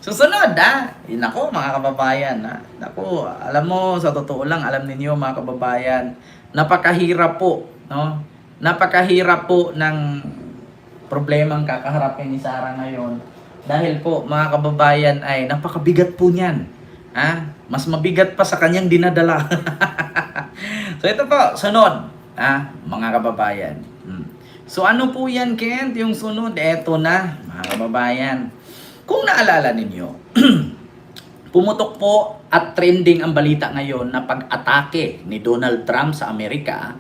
Susunod, nako mga kababayan, Nako, alam mo, sa totoo lang, alam ninyo mga kababayan, napakahirap po, no? Napakahirap po ng problemang kakaharapin ni Sarah ngayon. Dahil po, mga kababayan, ay napakabigat po niyan. Mas mabigat pa sa kanyang dinadala. So ito po, sunod, mga kababayan. So ano po yan, Kent? Yung sunod, eto na, mga kababayan. Kung naalala ninyo, pumutok po at trending ang balita ngayon na pag-atake ni Donald Trump sa Amerika,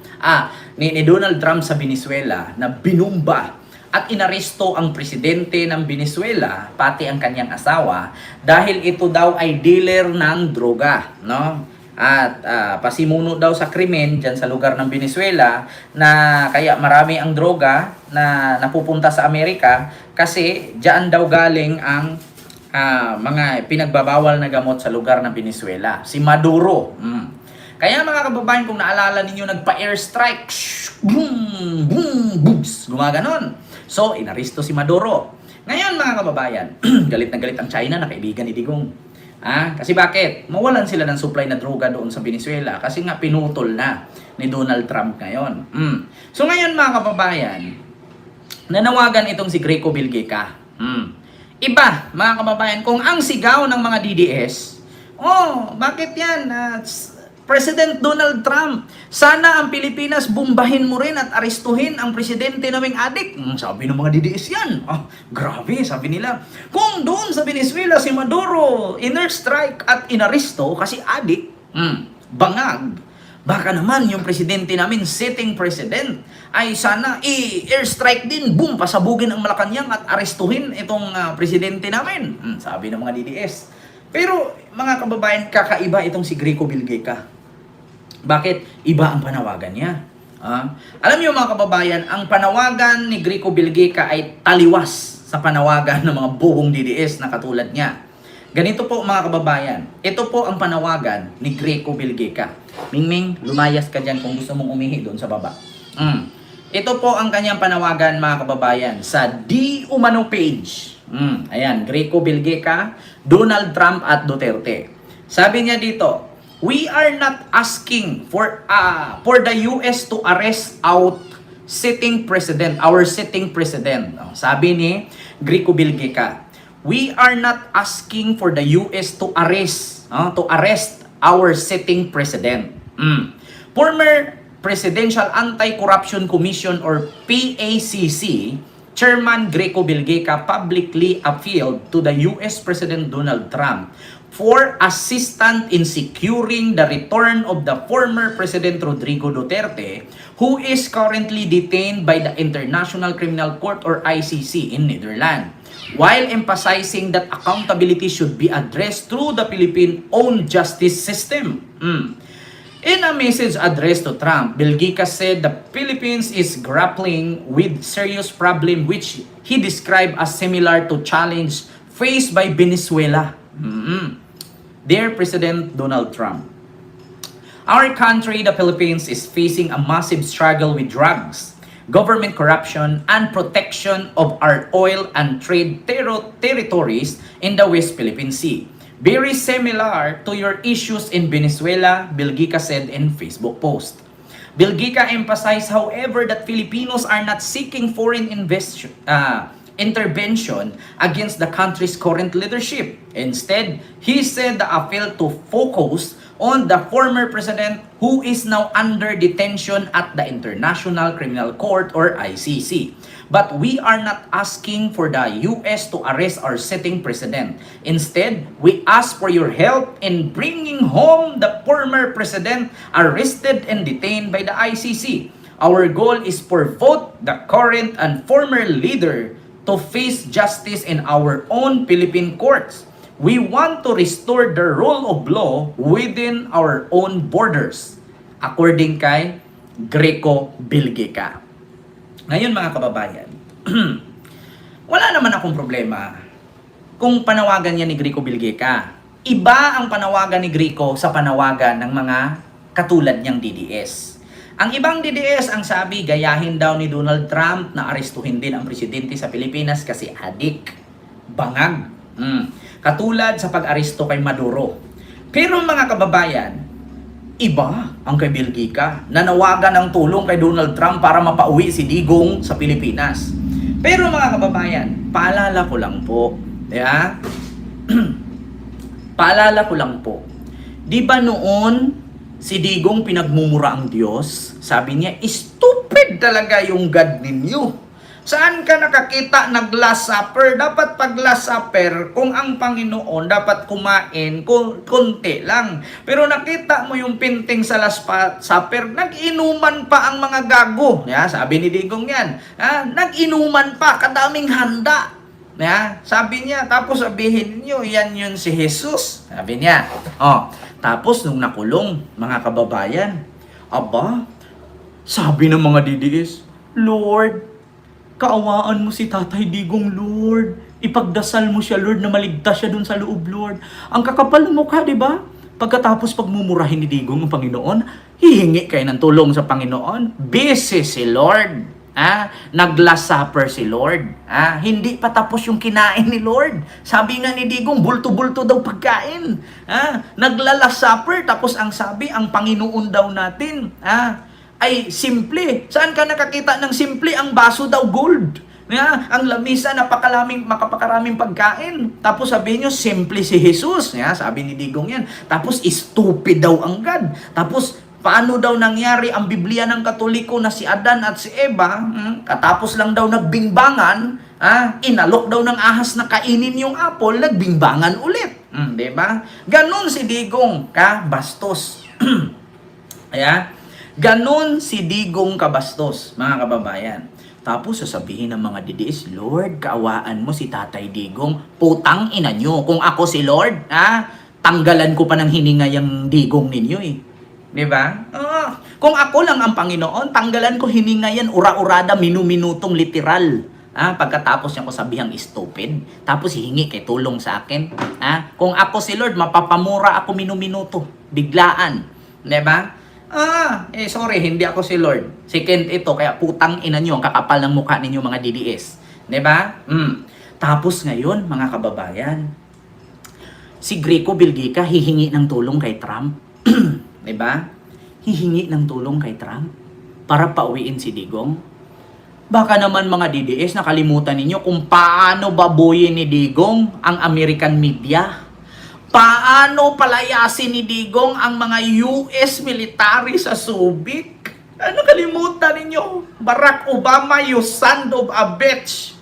ni Donald Trump sa Venezuela na binumba at inaresto ang presidente ng Venezuela, pati ang kanyang asawa, dahil ito daw ay dealer ng droga, no? At pasimuno daw sa krimen dyan sa lugar ng Venezuela na kaya marami ang droga na napupunta sa Amerika kasi dyan daw galing ang mga pinagbabawal na gamot sa lugar ng Venezuela. Si Maduro. Kaya mga kababayan, kung naalala ninyo, nagpa-airstrike. Boom! Boom! Booms! Gumaganon. So, inaristo si Maduro. Ngayon mga kababayan, galit na galit ang China na kaibigan ni Digong. Kasi bakit? Mawalan sila ng supply na droga doon sa Venezuela kasi nga pinutol na ni Donald Trump ngayon. So ngayon mga kababayan, nanawagan itong si Greco Bilgeca. Iba mga kababayan, kung ang sigaw ng mga DDS, bakit yan? President Donald Trump, sana ang Pilipinas bumbahin mo rin at arestuhin ang presidente naming adik. Sabi ng mga DDS yan. Grabe, sabi nila. Kung doon sa Venezuela si Maduro in-airstrike at inaresto kasi adik, bangag. Baka naman yung presidente namin, sitting president, ay sana i-airstrike din, boom, pasabugin ang Malacanang at arestuhin itong presidente namin. Sabi ng mga DDS. Pero mga kababayan, kakaiba itong si Greco Bilgeca. Bakit? Iba ang panawagan niya. Alam niyo mga kababayan, ang panawagan ni Greco Bilgeca ay taliwas sa panawagan ng mga buhong DDS na katulad niya. Ganito po mga kababayan, ito po ang panawagan ni Greco Bilgeca. Mingming, lumayas ka dyan kung gusto mong umihi doon sa baba. Ito po ang kanyang panawagan mga kababayan sa Di Umano page. Ayan, Greco Bilgeca, Donald Trump at Duterte. Sabi niya dito, we are not asking for the US to arrest our sitting president. Sabi ni Greco Bilgeca, we are not asking for the US to arrest our sitting president. Former Presidential Anti-Corruption Commission or PACC Chairman Greco Bilgeca publicly appealed to the US President Donald Trump for assistance in securing the return of the former President Rodrigo Duterte, who is currently detained by the International Criminal Court or ICC in Netherlands, while emphasizing that accountability should be addressed through the Philippine-owned justice system. In a message addressed to Trump, Bilgeca said the Philippines is grappling with serious problem which he described as similar to challenge faced by Venezuela. Dear President Donald Trump, our country, the Philippines, is facing a massive struggle with drugs, government corruption, and protection of our oil and trade territories in the West Philippine Sea. Very similar to your issues in Venezuela, Bilgeca said in Facebook post. Bilgeca emphasized, however, that Filipinos are not seeking foreign intervention against the country's current leadership. Instead, he said the appeal to focus on the former president who is now under detention at the International Criminal Court or ICC. But we are not asking for the US to arrest our sitting president. Instead, we ask for your help in bringing home the former president arrested and detained by the ICC. Our goal is for both the current and former leader to face justice in our own Philippine courts. We want to restore the rule of law within our own borders, according kay Greco Bilgeca. Ngayon mga kababayan, wala naman akong problema kung panawagan niya ni Greco Bilgeca. Iba ang panawagan ni Greco sa panawagan ng mga katulad niyang DDS. Ang ibang DDS ang sabi, gayahin daw ni Donald Trump na arestuhin din ang presidente sa Pilipinas kasi adik, bangag. Katulad sa pag-aresto kay Maduro. Pero mga kababayan, iba ang kay Bill Gica. Nanawagan ng tulong kay Donald Trump para mapauwi si Digong sa Pilipinas. Pero mga kababayan, paalala ko lang po, paalala ko lang po, di ba noon si Digong pinagmumura ang Diyos? Sabi niya, stupid talaga yung God ninyo. Saan ka nakakita nag-Last Supper? Dapat pag Last Supper, kung ang Panginoon dapat kumain, konti lang. Pero nakita mo yung pinting sa Last Supper, nag-inuman pa ang mga gago. Sabi ni Digong yan. Nag-inuman pa, kadaming handa. Sabi niya, tapos sabihin niyo, yan yun si Jesus. Sabi niya. Tapos nung nakulong, mga kababayan, sabi ng mga DDS, Lord, kaawaan mo si Tatay Digong, Lord. Ipagdasal mo siya, Lord, na maligtas siya dun sa loob, Lord. Ang kakapal ng mukha, di ba? Pagkatapos pagmumurahin ni Digong ang Panginoon, hihingi kayo ng tulong sa Panginoon. Busy si Lord. Nag-Last Supper si Lord. Hindi pa tapos yung kinain ni Lord. Sabi nga ni Digong, bulto-bulto daw pagkain. Nagla-Last Supper, tapos ang sabi, ang Panginoon daw natin, ay simple. Saan ka nakakita ng simple? Ang baso daw gold. Ang lamisa, makapakaraming pagkain. Tapos sabihin nyo, simple si Jesus. Sabi ni Digong yan. Tapos stupid daw ang God. Tapos paano daw nangyari ang Biblia ng Katoliko na si Adan at si Eva, katapos lang daw nagbingbangan, inalok daw ng ahas na kainin yung apple, nagbingbangan ulit. Diba? Ganon si Digong kabastos. Ganon si Digong kabastos, mga kababayan. Tapos sasabihin ng mga DDS, Lord, kaawaan mo si Tatay Digong. Putang ina nyo. Kung ako si Lord, tanggalan ko pa ng hininga yung Digong ninyo eh. Diba? Kung ako lang ang Panginoon, tanggalan ko hininga yan, ura-urada, minu-minutong literal. Pagkatapos niya ko sabihang stupid, tapos hihingi kay tulong sa akin. Kung ako si Lord, mapapamura ako minu-minuto. Biglaan. Diba? Sorry, hindi ako si Lord. Second ito, kaya putang ina nyo, ang kakapal ng mukha ninyo mga DDS. Diba? Tapos ngayon, mga kababayan, si Greco Bilgica hihingi ng tulong kay Trump. Diba? Hihingi ng tulong kay Trump para pauwiin si Digong. Baka naman mga DDS, nakalimutan ninyo kung paano babuyin ni Digong ang American media. Paano palayasin ni Digong ang mga US military sa Subic? Ano kalimutan ninyo? Barack Obama, you son of a bitch.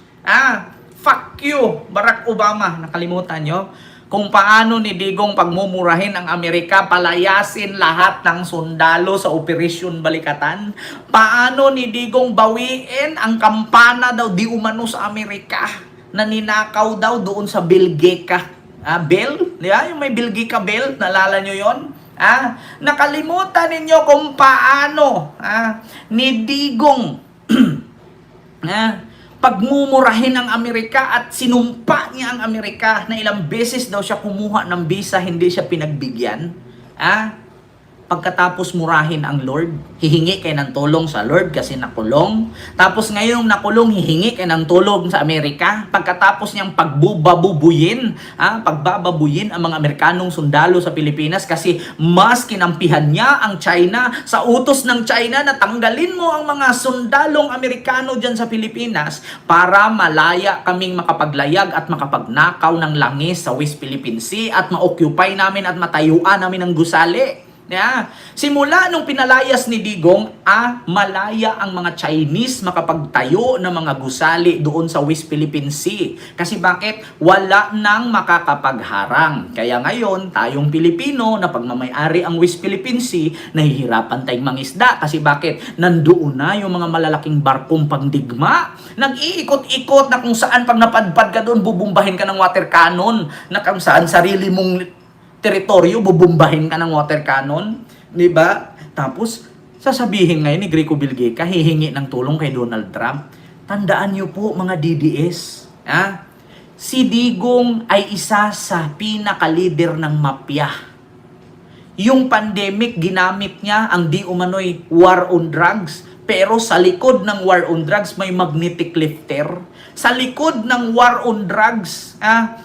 Fuck you, Barack Obama. Nakalimutan nyo? Kung paano ni Digong pagmumurahin ang Amerika, palayasin lahat ng sundalo sa Operasyon Balikatan. Paano ni Digong bawiin ang kampana daw di umano sa Amerika na ninakaw daw doon sa Bilgeca. Bell? Yung may Bilgeca Bell, nalala nyo yon? Nakalimutan ninyo kung paano ni Digong pagmumurahin ng Amerika at sinumpa niya ang Amerika na ilang beses daw siya kumuha ng visa, hindi siya pinagbigyan. Pagkatapos murahin ang Lord, hihingi kayo ng tulong sa Lord kasi nakulong. Tapos ngayong nakulong, hihingi kayo ng tulong sa Amerika. Pagkatapos niyang pagbababuyin ang mga Amerikanong sundalo sa Pilipinas kasi mas kinampihan niya ang China sa utos ng China na tanggalin mo ang mga sundalong Amerikano dyan sa Pilipinas para malaya kaming makapaglayag at makapagnakaw ng langis sa West Philippine Sea at ma-occupy namin at matayuan namin ang gusali. Simula nung pinalayas ni Digong, malaya ang mga Chinese makapagtayo ng mga gusali doon sa West Philippine Sea. Kasi bakit? Wala nang makakapagharang. Kaya ngayon, tayong Pilipino na pagmamayari ang West Philippine Sea, nahihirapan tayong mangisda. Kasi bakit? Nandoon na yung mga malalaking barkong pangdigma. Nag-iikot-ikot na kung saan pag napadpad ka doon, bubumbahin ka ng water cannon. Na kung saan sarili mong teritoryo, bubumbahin ka ng water cannon, di ba? Tapos, sasabihin ngayon ni Greco Bilgeca, hihingi ng tulong kay Donald Trump. Tandaan niyo po, mga DDS, si Digong ay isa sa pinaka-leader ng mafia. Yung pandemic, ginamit niya ang di umano'y war on drugs Pero sa likod ng war on drugs, may magnetic lifter. Sa likod ng war on drugs,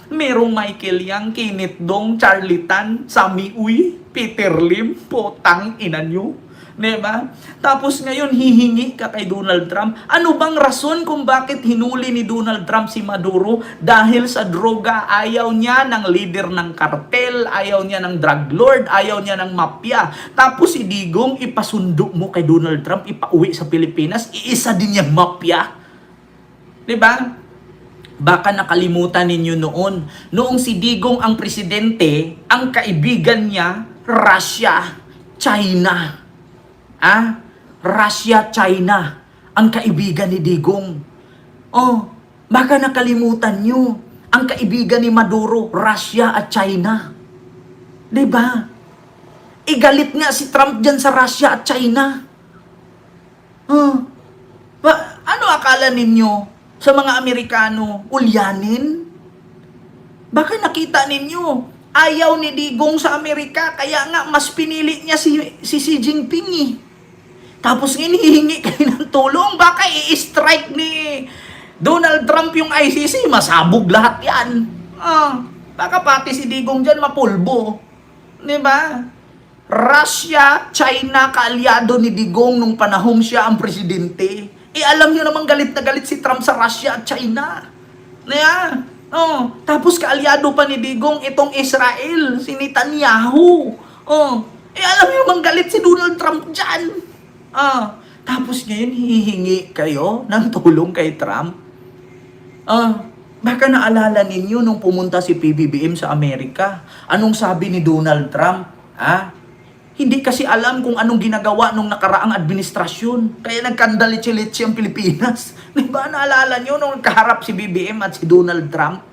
merong Michael Yang, Kenneth Dong, Charlie Tan, Sammy Uy, Peter Lim, potang ina nyo. Diba? Tapos ngayon, hihingi ka kay Donald Trump. Ano bang rason kung bakit hinuli ni Donald Trump si Maduro? Dahil sa droga, ayaw niya ng leader ng kartel, ayaw niya ng drug lord, ayaw niya ng mafia. Tapos si Digong, ipasundo mo kay Donald Trump, ipauwi sa Pilipinas, iisa din niyang mafia. Diba? Baka nakalimutan ninyo noon. Noong si Digong ang presidente, ang kaibigan niya, Russia, China. Russia, China, ang kaibigan ni Digong. Baka nakalimutan nyo, ang kaibigan ni Maduro, Russia at China. Diba? Igalit nga si Trump dyan sa Russia at China. Ano akala ninyo sa mga Amerikano, ulyanin? Baka nakita ninyo, ayaw ni Digong sa Amerika, kaya nga mas pinili niya si Xi Jinping eh. Tapos hinihingi kayo ng tulong, baka i-strike ni Donald Trump yung ICC, masabog lahat yan. Baka pati si Digong dyan mapulbo. Diba? Russia, China, kaalyado ni Digong nung panahon siya ang presidente. Alam nyo namang galit na galit si Trump sa Russia at China. Tapos kaalyado pa ni Digong itong Israel, si Netanyahu. Alam nyo namang galit si Donald Trump dyan. Tapos ngayon hihingi kayo ng tulong kay Trump. Baka naalala ninyo nung pumunta si PBBM sa Amerika, anong sabi ni Donald Trump? Hindi kasi alam kung anong ginagawa nung nakaraang administrasyon. Kaya nagkandalitsi-litsi ang Pilipinas. Diba naalala nyo nung nagkaharap si BBM at si Donald Trump?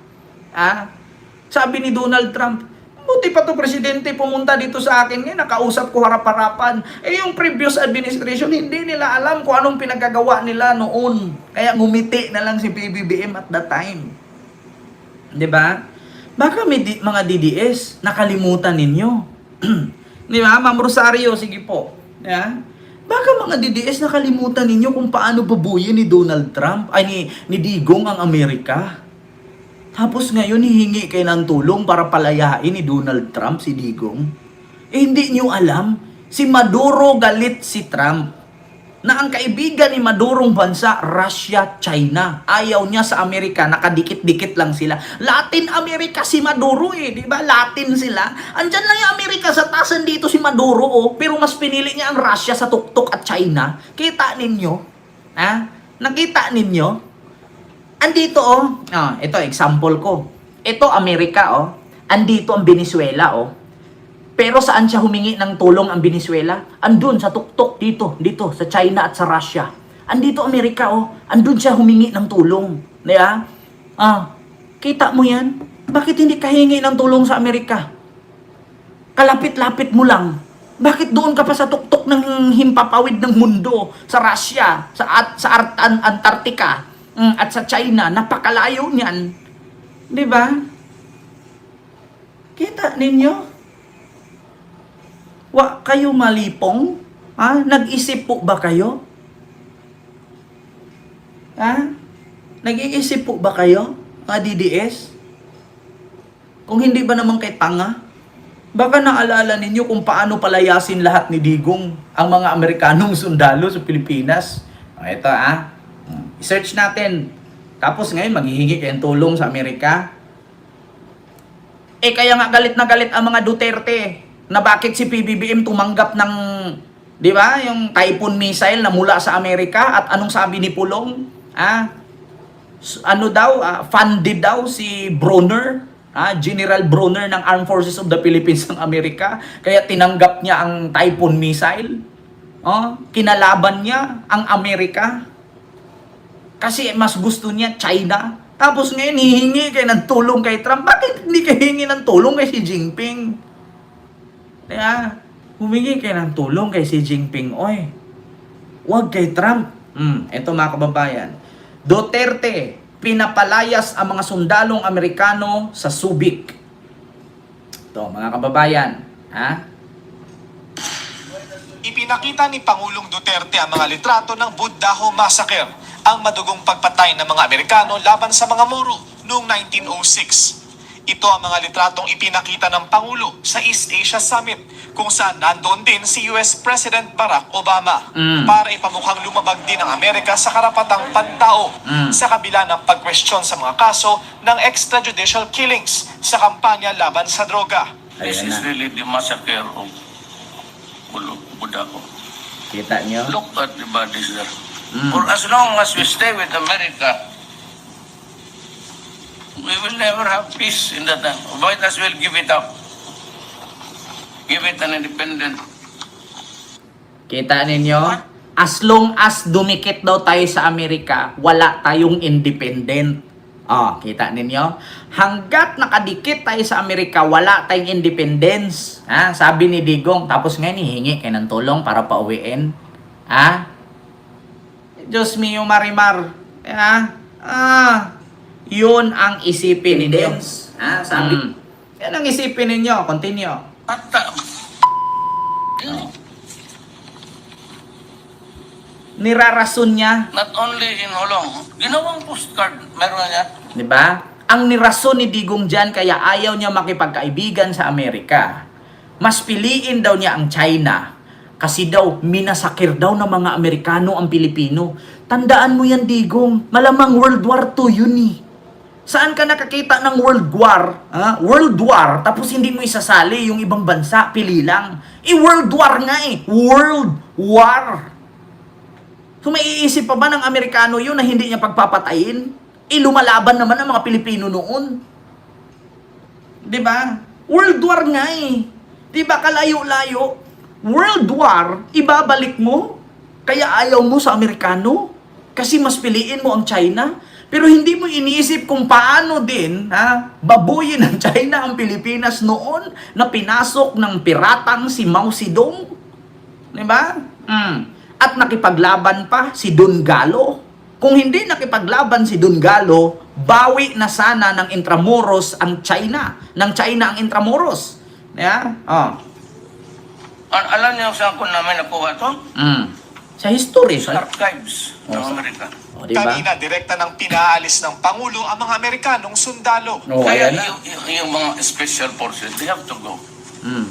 Sabi ni Donald Trump, buti pa to presidente pumunta dito sa akin ngayon, nakausap ko harap-harapan. Yung previous administration, hindi nila alam kung anong pinagagawa nila noon. Kaya ngumiti na lang si PBBM at that time. Diba? Baka may mga DDS, nakalimutan ninyo. Diba? Ma'am Rosario, sige po. Yeah? Baka mga DDS nakalimutan ninyo kung paano babuyin ni Donald Trump, ni Digong ang Amerika. Tapos ngayon, hihingi kayo ng tulong para palayain ni Donald Trump si Digong. Hindi nyo alam, si Maduro galit si Trump. Na ang kaibigan ni Madurong bansa, Russia, China. Ayaw niya sa Amerika, nakadikit-dikit lang sila. Latin America si Maduro di ba? Latin sila. Andyan lang yung Amerika sa taas, dito si Maduro pero mas pinili niya ang Russia sa tuktok at China. Kita ninyo? Nakita ninyo? Andito ito example ko. Ito Amerika andito ang Venezuela Pero saan siya humingi ng tulong ang Venezuela? Andun sa tuktok dito sa China at sa Russia. Andito Amerika andun siya humingi ng tulong. Diba? Kita mo yan? Bakit hindi ka hingi ng tulong sa Amerika? Kalapit-lapit mo lang. Bakit doon ka pa sa tuktok ng himpapawid ng mundo? Sa Russia, sa Antarctica, at sa China, napakalayo niyan. Di ba? Kita ninyo? Kayo malipong? Nag-isip po ba kayo? Nag-iisip po ba kayo? Mga DDS? Kung hindi ba naman kay tanga? Baka naalala ninyo kung paano palayasin lahat ni Digong ang mga Amerikanong sundalo sa Pilipinas. Ito i-search natin. Tapos ngayon, maghihingi kayong tulong sa Amerika. Kaya nga galit na galit ang mga Duterte na bakit si PBBM tumanggap ng, di ba, yung Typhoon missile na mula sa Amerika. At anong sabi ni Pulong? Funded daw si Brunner, General Brunner ng Armed Forces of the Philippines ng Amerika. Kaya tinanggap niya ang Typhoon missile. Kinalaban niya ang Amerika. Kasi mas gusto niya China. Tapos ngayon, hihingi kayo ng tulong kay Trump. Bakit hindi kayo hihingi ng tulong kay Xi Jinping? Kaya, humingi kayo ng tulong kay Xi Jinping. Huwag kay Trump. Ito mga kababayan. Duterte, pinapalayas ang mga sundalong Amerikano sa Subic. Ito mga kababayan. Ipinakita ni Pangulong Duterte ang mga litrato ng Buddaho Massacre, ang madugong pagpatay ng mga Amerikano laban sa mga Moro noong 1906. Ito ang mga litratong ipinakita ng Pangulo sa East Asia Summit, kung saan nandoon din si US President Barack Obama para ipamukhang lumabag din ang Amerika sa karapatang pantao sa kabila ng pagkwestiyon sa mga kaso ng extrajudicial killings sa kampanya laban sa droga. This Ayan is na. really the massacre of Budako. Kita nyo? Look at the bodies there. For as long as we stay with America, we will never have peace in that time. Might as well give it up. Give it an independent. Kita ninyo? As long as dumikit daw tayo sa Amerika, wala tayong independent. Kita ninyo? Hanggat nakadikit tayo sa Amerika, wala tayong independence. Sabi ni Digong, tapos ngayon hihingi kayo ng tulong para pauwiin. Diyos mio Marimar. Yun ang isipin ninyo. Sabi, yan ang isipin ninyo. Continue. At Nirarason niya. not only in Holong, ginawang postcard, meron niya. Di ba? Ang nirason ni Digong dyan kaya ayaw niya makipagkaibigan sa Amerika. Mas piliin daw niya ang China. Kasi daw, minasakir daw ng mga Amerikano ang Pilipino. Tandaan mo yan, Digong. Malamang World War II yun eh. Saan ka nakakita ng World War? World War, tapos hindi mo isasali yung ibang bansa, pili lang. World War nga eh. World War. So may iisip pa ba ng Amerikano yun na hindi niya pagpapatayin? Lumalaban naman ang mga Pilipino noon. 'Di ba? World War nga eh. 'Di ba kalayo-layo? World War, ibabalik mo? Kaya ayaw mo sa Amerikano? Kasi mas piliin mo ang China? Pero hindi mo iniisip kung paano din, babuyin ng China ang Pilipinas noon na pinasok ng piratang si Mao Zedong. 'Di ba? At nakipaglaban pa si Don Galo. Kung hindi nakipaglaban si Don Galo, bawi na sana ng Intramuros ang China. Ng China ang Intramuros. Alam niyo saan ko namin nakuha to? Sa history. Sa archives ng Amerika. Diba? Kanina, direkta ng pinaalis ng Pangulo ang mga Amerikanong sundalo. Kaya Ayan na. yung mga special forces, they have to go. Mm.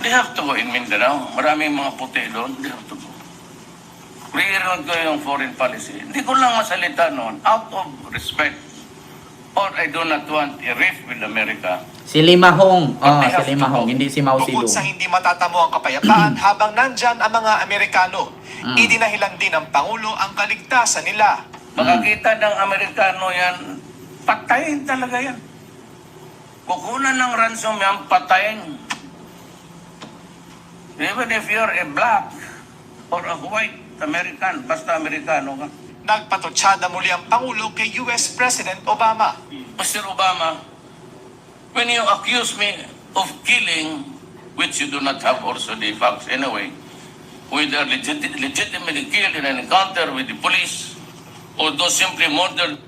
They have to go in Mindanao. Maraming mga puti doon. They have to go. Re-eroon ko yung foreign policy. Hindi ko lang masalita noon out of respect. Or I do not want a rift with America. Si Limahong. But they Si have to Limahong. go. Hindi si Mao Bukod Zedong. sa hindi matatamo ang kapayapaan habang nandyan ang mga Amerikano, idinahilan din ng Pangulo ang kaligtasan nila. Makakita ng Amerikano yan, patayin talaga yan. Kukunan ng ransom yan, patayin. Even if you're a black or a white American, basta Amerikano ka. Nagpatotsyada muli ang Pangulo kay US President Obama. Mr. Obama, when you accuse me of killing, which you do not have also the facts anyway, whether legitimately killed in an encounter with the police, or those simply murdered.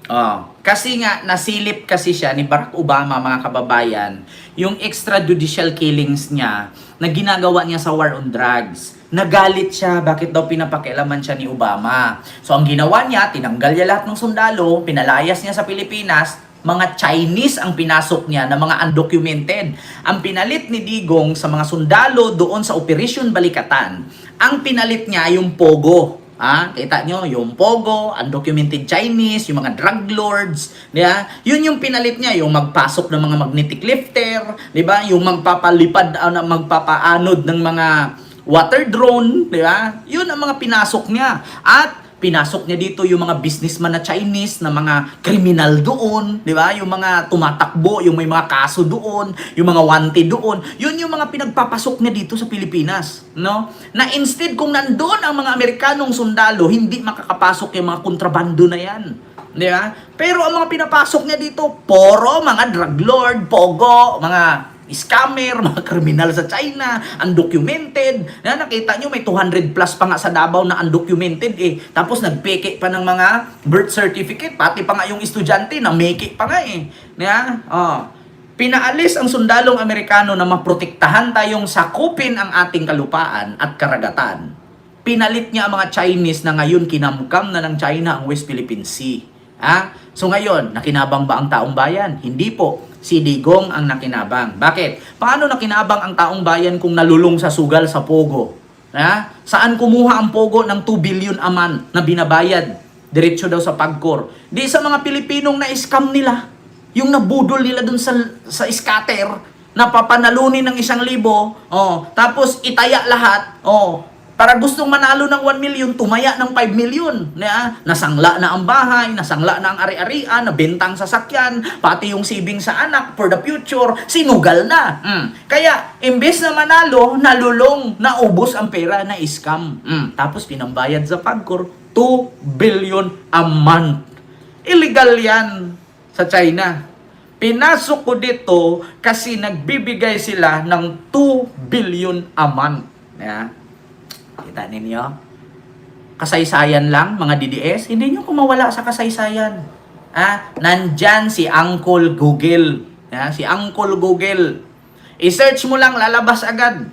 Kasi nga, nasilip kasi siya ni Barack Obama, mga kababayan, yung extrajudicial killings niya na ginagawa niya sa war on drugs. Nagalit siya, bakit daw pinapakialaman siya ni Obama. So ang ginawa niya, tinanggal niya lahat ng sundalo, pinalayas niya sa Pilipinas, mga Chinese ang pinasok niya na mga undocumented. Ang pinalit ni Digong sa mga sundalo doon sa Operation Balikatan, ang pinalit niya yung Pogo. Kita nyo, yung Pogo, undocumented Chinese, yung mga drug lords, diba? Yun yung pinalit niya, yung magpasok ng mga magnetic lifter, diba? Yung magpapalipad, magpapaanod ng mga water drone, diba? Yun ang mga pinasok niya. At pinasok niya dito yung mga businessman na Chinese, na mga kriminal doon, di ba? Yung mga tumatakbo, yung may mga kaso doon, yung mga wanted doon. Yun yung mga pinagpapasok niya dito sa Pilipinas, no? Na instead kung nandoon ang mga Amerikanong sundalo, hindi makakapasok yung mga kontrabando na yan. Di ba? Pero ang mga pinapasok niya dito, puro mga drug lord, pogo, mga scammer, mga kriminal sa China, undocumented. Nakita nyo, may 200 plus pa nga sa Davao na undocumented eh. Tapos nagpeke pa ng mga birth certificate, pati pa nga yung estudyante na meke pa nga eh. Pinaalis ang sundalong Amerikano na maprotektahan tayong sakupin ang ating kalupaan at karagatan. Pinalit niya ang mga Chinese na ngayon kinamkam na ng China ang West Philippine Sea. So ngayon, nakinabang ba ang taong bayan? Hindi po. Si Digong ang nakinabang. Bakit? Paano nakinabang ang taong bayan kung nalulong sa sugal sa Pogo? Saan kumuha ang Pogo ng 2 billion a month na binabayad? Diretso daw sa Pagcor. Di sa mga Pilipinong na-scam nila. Yung nabudol nila dun sa scatter, na papanalunin ng 1,000, tapos itaya lahat, para gustong manalo ng 1 million, tumaya ng 5 million. Nasangla na ang bahay, nasangla na ang ari-arian, nabentang sasakyan, pati yung saving sa anak for the future, sinugal na. Kaya, imbes na manalo, nalulong, naubos ang pera na scam. Tapos pinambayad sa Pagcor, 2 billion a month. Illegal yan sa China. Pinasok ko dito kasi nagbibigay sila ng 2 billion a month. Kita ninyo? Kasaysayan lang, mga DDS. Hindi nyo kumawala sa kasaysayan. Nandyan si Uncle Google. Si Uncle Google. I-search mo lang, lalabas agad.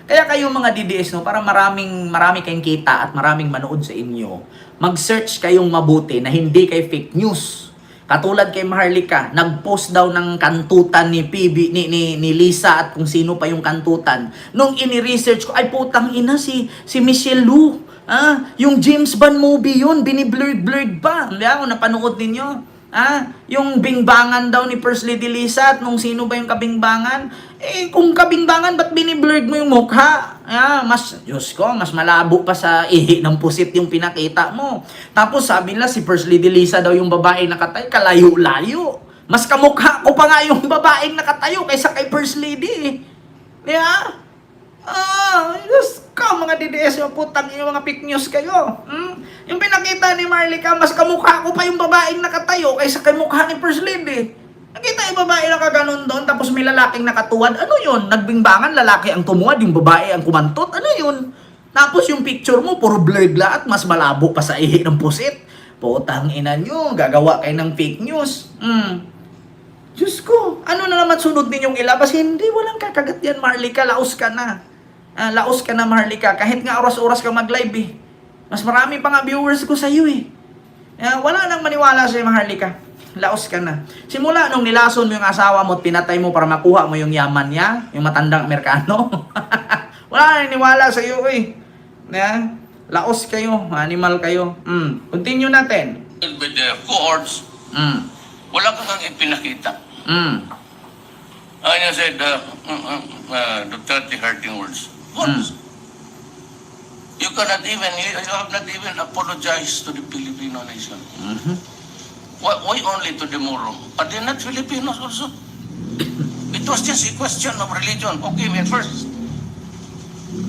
Kaya kayo mga DDS, para marami kayong kita at maraming manood sa inyo, mag-search kayong mabuti na hindi kay fake news. Katulad kay Maharlika, nag-post daw ng kantutan ni PB, ni Lisa at kung sino pa yung kantutan. Nung ini-research ko, ay putang ina si Michelle Lu. Yung James Bond movie yun, biniblurred pa. Hindi ako napanood ninyo. Yung bingbangan daw ni First Lady Lisa at nung sino ba yung kabingbangan? Kung kabingbangan, ba't biniblurred mo yung mukha? Diyos ko, mas malabo pa sa ihi ng pusit yung pinakita mo. Tapos sabi nila si First Lady Lisa daw yung babae nakatay, kalayo-layo. Mas kamukha ko pa nga yung babaeng nakatayo kaysa kay First Lady. Diyos ko, mga DDS, yung putang yung mga fake news kayo. Yung pinakita ni Marlica, mas kamukha ko pa yung babaeng nakatayo kaysa kay mukha ni First Lady. Nakita yung babae na kaganon doon, tapos may lalaking nakatuwad. Ano yun? Nagbingbangan, lalaki ang tumuwad, yung babae ang kumantot. Ano yun? Tapos yung picture mo, puro blurred lahat, mas malabo pa sa ihi ng pusit. Putang ina nyo, gagawa kayo ng fake news. Diyos ko, ano na naman sunod ninyong ilabas? Hindi, walang kakagat yan, Marlica, laos ka na. Laos ka na, Marlica, kahit nga oras-oras ka mag-live Mas marami pa nga viewers ko sa iyo wala nang maniwala sa'yo, Marlica. Laos ka na. Simula nung nilason mo yung asawa mo at pinatay mo para makuha mo yung yaman niya, yung matandang Amerikano, wala nang niwala sa iyo Laos kayo, animal kayo. Continue natin. With the cohorts, wala kang ipinakita. I said, Duterte hurting words. Words. You have not even apologized to the Filipino nation. Why only to the Moro? Are they not Filipinos also? It was just a question of religion. Okay, at first.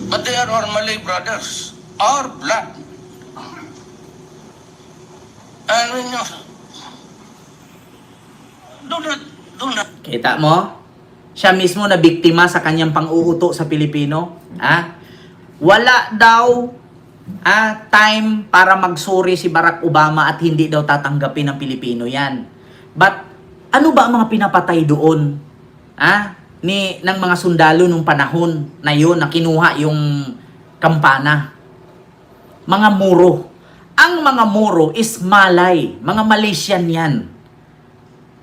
But they are our Malay brothers. Our blood. And when you... Do not. Kita mo? Siya mismo na biktima sa kanyang pang-uuto sa Pilipino. Wala daw time para magsuri si Barack Obama at hindi daw tatanggapin ng Pilipino yan. But ano ba ang mga pinapatay doon? Ng mga sundalo nung panahon na yun na kinuha yung kampana? Mga Moro. Ang mga Moro is Malay. Mga Malaysian yan.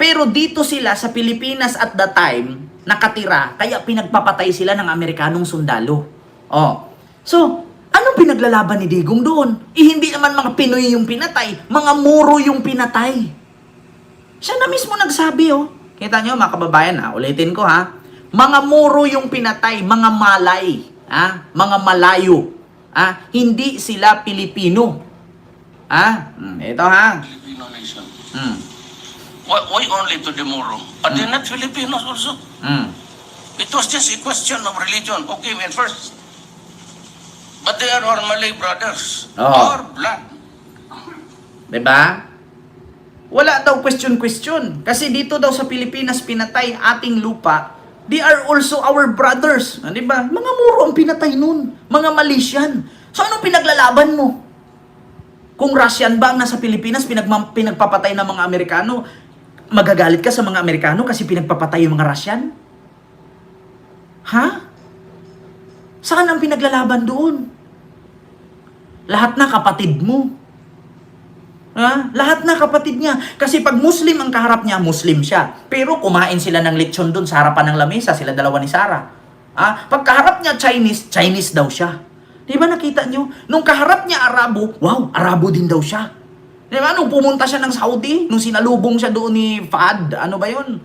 Pero dito sila sa Pilipinas at the time, nakatira, kaya pinagpapatay sila ng Amerikanong sundalo. So, anong pinaglalaban ni Digong doon? Hindi naman mga Pinoy yung pinatay, mga Moro yung pinatay. Siya na mismo nagsabi, Kita nyo, mga kababayan, ulitin ko, Mga Moro yung pinatay, mga Malay, mga Malayo. Hindi sila Pilipino. Ito, Filipino nation. Why only to the Moro? Are they not Filipinos also? It was just a question of religion. Okay, at first. But they are our Malay brothers. Our blood. Diba? Wala daw question. Kasi dito daw sa Pilipinas pinatay ating lupa. They are also our brothers. Diba? Mga Moro ang pinatay nun. Mga Malaysian. So anong pinaglalaban mo? Kung Russian ba ang nasa Pilipinas pinagpapatay ng mga Amerikano? magagalit ka sa mga Amerikano kasi pinagpapatay yung mga Russian? Ha? Saan ang pinaglalaban doon? Lahat na kapatid mo. Ha? Lahat na kapatid niya. Kasi pag Muslim ang kaharap niya, Muslim siya. Pero kumain sila ng lechon doon sa harapan ng lamesa, sila dalawa ni Sarah. Pag kaharap niya Chinese, Chinese daw siya. Di ba nakita niyo? Nung kaharap niya Arabo, wow, Arabo din daw siya. Di ba? Nung pumunta siya ng Saudi, nung sinalubong siya doon ni Fahad, ano ba yun?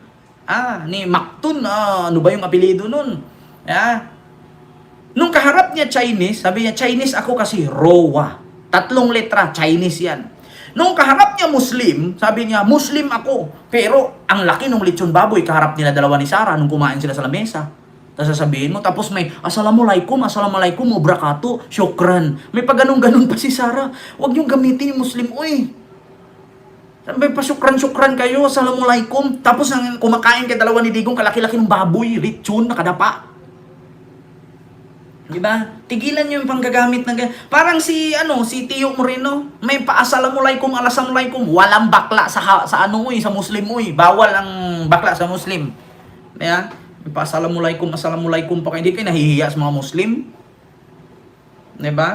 Ni Maktun, ano ba yung apelido nun? Nung kaharap niya Chinese, sabi niya, Chinese ako kasi Rowa. 3 letra, Chinese yan. Nung kaharap niya Muslim, sabi niya, Muslim ako. Pero ang laki nung lechon baboy, kaharap nila dalawa ni Sarah nung kumain sila sa lamesa. Tapos sasabihin mo, tapos may assalamualaikum, wabarakatuh, syukran. May pag-ganun-ganun pa si Sarah. Huwag niyong gamitin yung Muslim, uy. May pa-syukran kayo, assalamualaikum. Tapos nang kumakain kay dalawa ni Digong, kalaki-laki ng baboy, lechon, nakadapa. Diba? Tigilan niyo yung panggagamit ng parang si Tio Moreno, may pa-assalamualaikum, walang bakla sa Muslim, uy. Bawal ang bakla sa Muslim. Kaya, may pa-assalamualaikum pa kayo. Hindi kayo nahihiya sa mga Muslim. Diba?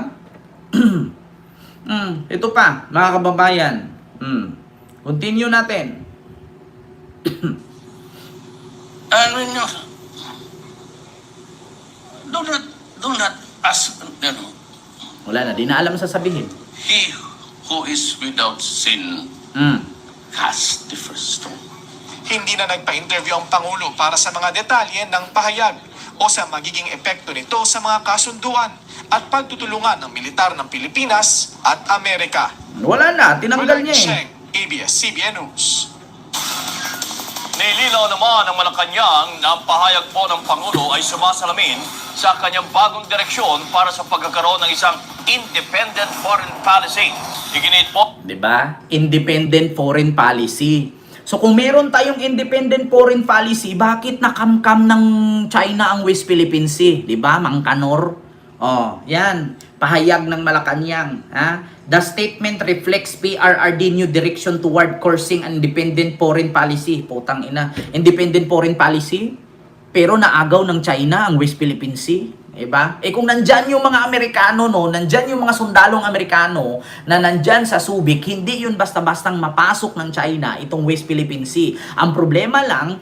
Ito pa, mga kababayan. Continue natin. Ano nyo? Do not ask, Wala na, di na alam sasabihin. he who is without sin cast the first stone. Hindi na nagpa-interview ang Pangulo para sa mga detalye ng pahayag o sa magiging epekto nito sa mga kasunduan at pagtutulungan ng militar ng Pilipinas at Amerika. Wala na, tinanggal niya eh. Cheng, ABS-CBN News. Nilinaw naman ng Malacanang na ang pahayag po ng Pangulo ay sumasalamin sa kanyang bagong direksyon para sa pagkakaroon ng isang independent foreign policy. Iginit po, Diba? Independent foreign policy. So kung meron tayong independent foreign policy, bakit nakamkam ng China ang West Philippine Sea? Diba? Mangkanor. Yan. Pahayag ng Malacanang. The statement reflects PRRD new direction toward coursing an independent foreign policy. Putang ina. Independent foreign policy? Pero naagaw ng China ang West Philippine Sea. Diba? Kung nandyan yung mga Amerikano, nandyan yung mga sundalong Amerikano na nandyan sa Subic, hindi yun basta-bastang mapasok ng China itong West Philippine Sea. Ang problema lang,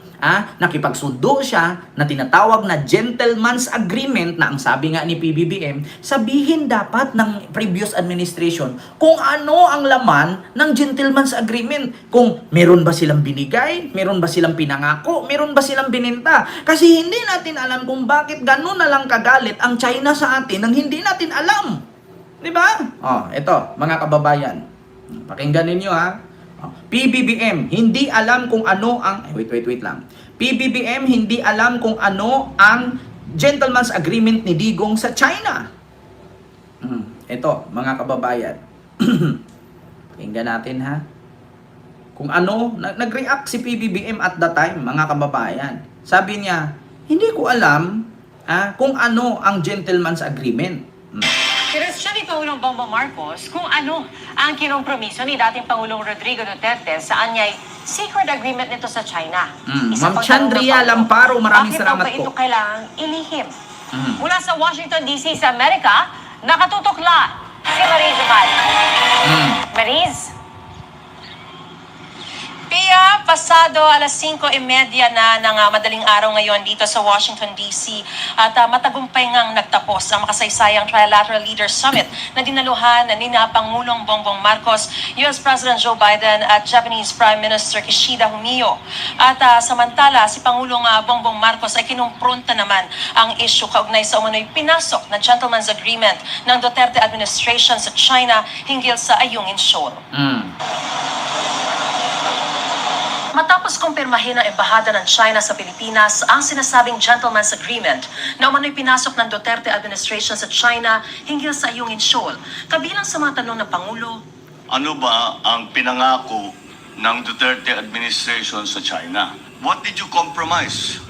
nakipagsundo siya na tinatawag na gentleman's agreement na ang sabi nga ni PBBM, sabihin dapat ng previous administration kung ano ang laman ng gentleman's agreement. Kung meron ba silang binigay, meron ba silang pinangako, meron ba silang bininta. Kasi hindi natin alam kung bakit ganun na lang kagalit ang China sa atin nang hindi natin alam. Di ba? Ito, mga kababayan. Pakinggan ninyo PBBM, hindi alam kung ano ang... Wait lang. PBBM, hindi alam kung ano ang gentleman's agreement ni Digong sa China. Ito, mga kababayan. Pakinggan natin kung ano, nag-react si PBBM at the time, mga kababayan. Sabi niya, hindi ko alam kung ano ang gentleman's agreement. Kinwestiyon ni Pangulong Bongbong Marcos kung ano ang kinompromiso ni dating Pangulong Rodrigo Duterte sa anyay secret agreement nito sa China. Ma'am Chandria Lamparo, maraming salamat Bakit ito po. kailangang ilihim? Mula sa Washington DC sa Amerika, nakatutok la si Marie Jumal. Mariz? Pia, pasado alas 5:30 na ng madaling araw ngayon dito sa Washington, D.C. At matagumpay ngang nagtapos ang makasaysayang Trilateral Leaders Summit na dinaluhan ni Pangulong Bongbong Marcos, U.S. President Joe Biden at Japanese Prime Minister Kishida Fumio. At samantala, si Pangulong Bongbong Marcos ay kinumpronta naman ang issue kaugnay sa umano'y pinasok na gentleman's agreement ng Duterte administration sa China hinggil sa Ayungin Shoal. Matapos kumpirmahin ng Embahada ng China sa Pilipinas ang sinasabing gentleman's agreement na umano'y pinasok ng Duterte administration sa China hinggil sa Ayungin Shoal, kabilang sa mga tanong ng Pangulo, Ano ba ang pinangako ng Duterte administration sa China? What did you compromise?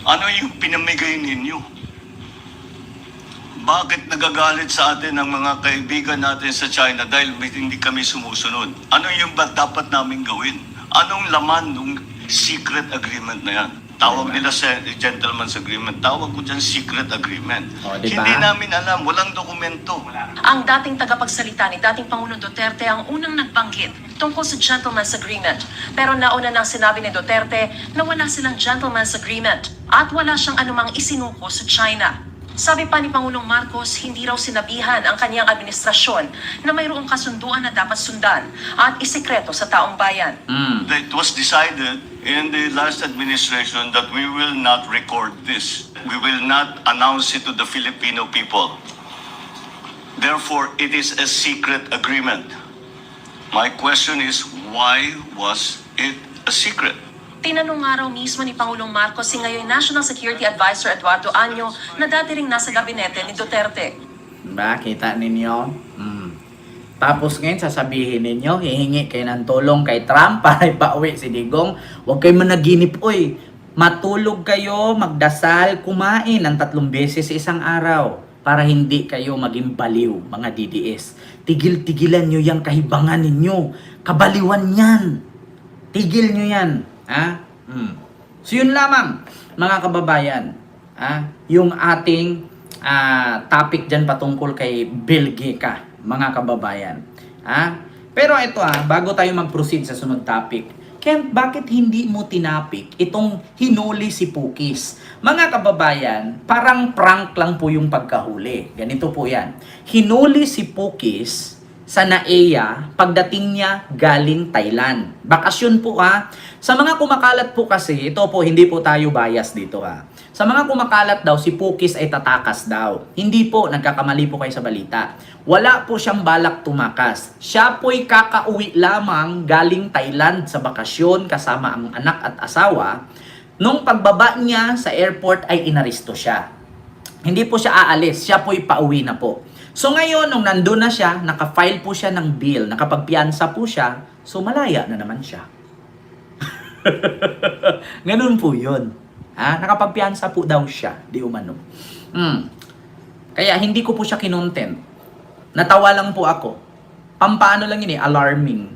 Ano yung pinamigay ninyo? Bakit nagagalit sa atin ang mga kaibigan natin sa China dahil hindi kami sumusunod? Ano yung ba dapat namin gawin? Anong laman nung secret agreement na yan? Tawag nila sa gentleman's agreement. Tawag ko dyan secret agreement. O, diba? Hindi namin alam. Walang dokumento. Ang dating tagapagsalita ni dating Pangulong Duterte ang unang nagbanggit tungkol sa gentleman's agreement. Pero nauna nang sinabi ni Duterte na wala silang gentleman's agreement at wala siyang anumang isinuko sa China. Sabi pa ni Pangulong Marcos, hindi raw sinabihan ang kanyang administrasyon na mayroong kasunduan na dapat sundan at isikreto sa taong bayan. It was decided in the last administration that we will not record this. We will not announce it to the Filipino people. Therefore, it is a secret agreement. My question is, why was it a secret? Tinanong nga raw mismo ni Pangulong Marcos si ngayon National Security Advisor Eduardo Año na dati ring nasa gabinete ni Duterte. Diba? Kita ninyo? Tapos ngayon, sasabihin ninyo, hihingi kayo ng tulong kay Trump para ipauwi si Digong. Huwag kayo managinip, oy. Matulog kayo, magdasal, kumain ng 3 beses sa isang araw para hindi kayo maging baliw, mga DDS. Tigil-tigilan nyo yung kahibangan ninyo. Kabaliwan yan. Tigil nyo yan. Ha? So yun lamang, mga kababayan. Yung ating topic dyan patungkol kay Bill Geka, mga kababayan. Pero ito bago tayo mag-proceed sa sunod topic, Kent, bakit hindi mo tinapik itong hinuli si Pukis? Mga kababayan, parang prank lang po yung pagkahuli. Ganito po yan. Hinuli si Pukis sa NAEA pagdating niya galing Thailand. Bakasyon po Sa mga kumakalat po kasi, ito po, hindi po tayo bias dito Sa mga kumakalat daw, si Pukis ay tatakas daw. Hindi po, nagkakamali po kayo sa balita. Wala po siyang balak tumakas. Siya po'y kakauwi lamang galing Thailand sa bakasyon kasama ang anak at asawa. Nung pagbaba niya sa airport ay inaristo siya. Hindi po siya aalis, siya po'y pauwi na po. So ngayon, nung nandun na siya, nakafile po siya ng bill, nakapagpiansa po siya, so malaya na naman siya. Ganun po yun. Nakapagpiansa po daw siya, di umano. Kaya hindi ko po siya kinontent. Natawa lang po ako. Pampaano lang yun alarming.